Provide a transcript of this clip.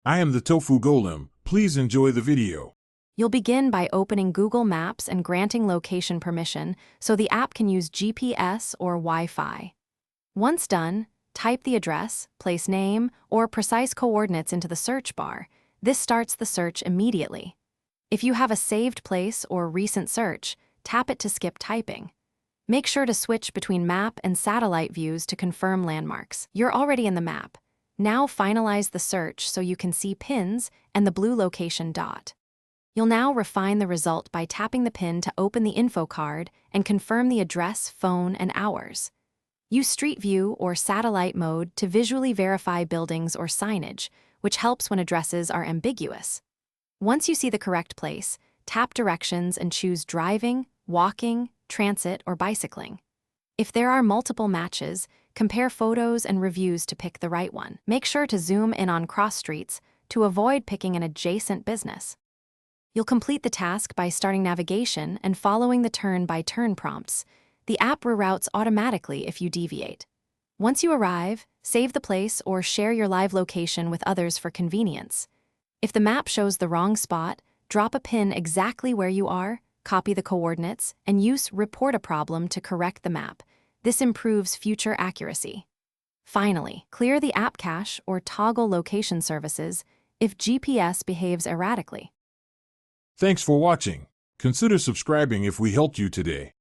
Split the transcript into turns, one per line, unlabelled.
I am the Tofu Golem. Please enjoy the video.
You'll begin by opening Google Maps and granting location permission so the app can use GPS or Wi-Fi. Once done, type the address, place name, or precise coordinates into the search bar. This starts the search immediately. If you have a saved place or recent search, tap it to skip typing. Make sure to switch between map and satellite views to confirm landmarks. You're already in the map. Now finalize the search so you can see pins and the blue location dot. You'll now refine the result by tapping the pin to open the info card and confirm the address, phone, and hours. Use Street View or Satellite mode to visually verify buildings or signage, which helps when addresses are ambiguous. Once you see the correct place, tap directions and choose driving, walking, transit, or bicycling. If there are multiple matches, compare photos and reviews to pick the right one. Make sure to zoom in on cross streets to avoid picking an adjacent business. You'll complete the task by starting navigation and following the turn-by-turn prompts. The app reroutes automatically if you deviate. Once you arrive, save the place or share your live location with others for convenience. If the map shows the wrong spot, drop a pin exactly where you are, copy the coordinates, and use Report a Problem to correct the map. This improves future accuracy. Finally, clear the app cache or toggle location services if GPS behaves erratically.
Thanks for watching. Consider subscribing if we helped you today.